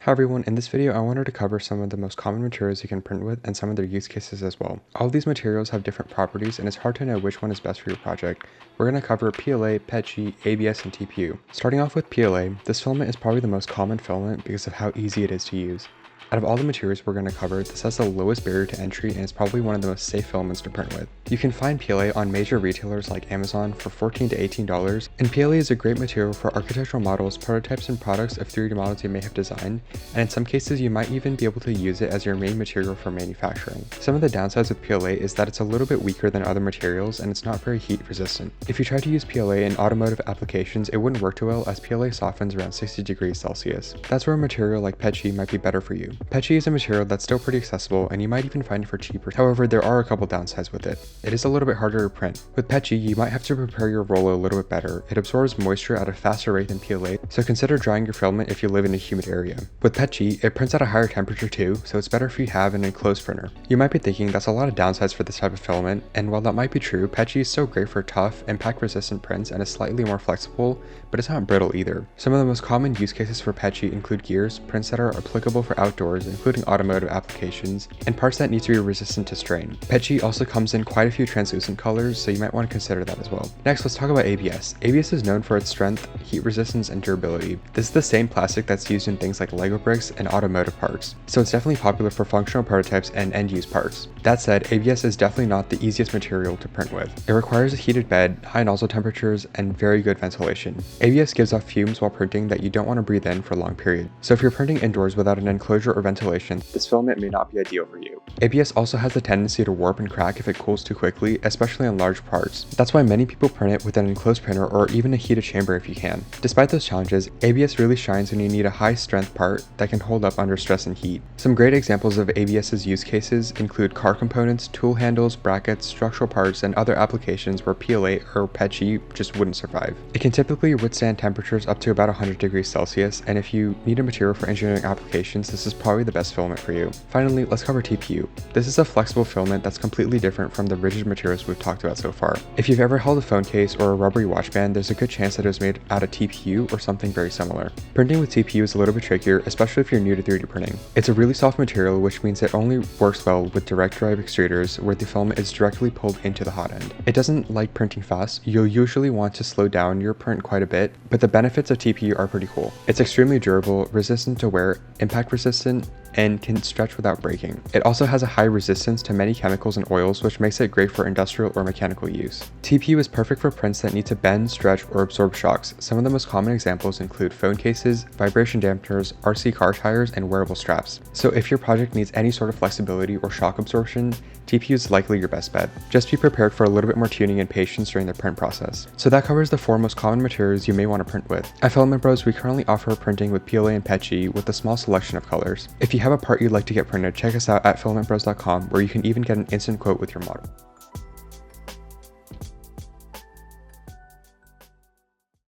Hi everyone, in this video I wanted to cover some of the most common materials you can print with and some of their use cases as well. All of these materials have different properties and it's hard to know which one is best for your project. We're going to cover PLA, PETG, ABS, and TPU. Starting off with PLA, this filament is probably the most common filament because of how easy it is to use. Out of all the materials we're going to cover, this has the lowest barrier to entry and is probably one of the most safe filaments to print with. You can find PLA on major retailers like Amazon for $14 to $18, and PLA is a great material for architectural models, prototypes, and products of 3D models you may have designed, and in some cases you might even be able to use it as your main material for manufacturing. Some of the downsides with PLA is that it's a little bit weaker than other materials and it's not very heat resistant. If you try to use PLA in automotive applications, it wouldn't work too well as PLA softens around 60 degrees Celsius. That's where a material like PETG might be better for you. PETG is a material that's still pretty accessible and you might even find it for cheaper. However, there are a couple downsides with it. It is a little bit harder to print. With PETG, you might have to prepare your roller a little bit better. It absorbs moisture at a faster rate than PLA, so consider drying your filament if you live in a humid area. With PETG, it prints at a higher temperature too, so it's better if you have an enclosed printer. You might be thinking that's a lot of downsides for this type of filament, and while that might be true, PETG is still great for tough, impact-resistant prints and is slightly more flexible, but it's not brittle either. Some of the most common use cases for PETG include gears, prints that are applicable for outdoors, including automotive applications, and parts that need to be resistant to strain. PETG also comes in quite a few translucent colors, so you might want to consider that as well. Next, let's talk about ABS. ABS is known for its strength, heat resistance, and durability. This is the same plastic that's used in things like Lego bricks and automotive parts, so it's definitely popular for functional prototypes and end-use parts. That said, ABS is definitely not the easiest material to print with. It requires a heated bed, high nozzle temperatures, and very good ventilation. ABS gives off fumes while printing that you don't want to breathe in for a long period, so if you're printing indoors without an enclosure or ventilation, this filament may not be ideal for you. ABS also has the tendency to warp and crack if it cools too quickly, especially on large parts. That's why many people print it with an enclosed printer or even a heated chamber if you can. Despite those challenges, ABS really shines when you need a high strength part that can hold up under stress and heat. Some great examples of ABS's use cases include car components, tool handles, brackets, structural parts, and other applications where PLA or PETG just wouldn't survive. It can typically withstand temperatures up to about 100 degrees Celsius, and if you need a material for engineering applications, this is probably the best filament for you. Finally, let's cover TPU. This is a flexible filament that's completely different from the rigid materials we've talked about so far. If you've ever held a phone case or a rubbery watch band, there's a good chance that it was made out of TPU or something very similar. Printing with TPU is a little bit trickier, especially if you're new to 3D printing. It's a really soft material, which means it only works well with direct drive extruders where the filament is directly pulled into the hot end. It doesn't like printing fast. You'll usually want to slow down your print quite a bit, but the benefits of TPU are pretty cool. It's extremely durable, resistant to wear, impact resistant, and can stretch without breaking. It also has a high resistance to many chemicals and oils, which makes it great for industrial or mechanical use. TPU is perfect for prints that need to bend, stretch, or absorb shocks. Some of the most common examples include phone cases, vibration dampeners, RC car tires, and wearable straps. So if your project needs any sort of flexibility or shock absorption, TPU is likely your best bet. Just be prepared for a little bit more tuning and patience during the print process. So that covers the 4 most common materials you may want to print with. At FilamentBros, we currently offer printing with PLA and PETG with a small selection of colors. If you have a part you'd like to get printed, check us out at filamentbros.com where you can even get an instant quote with your model.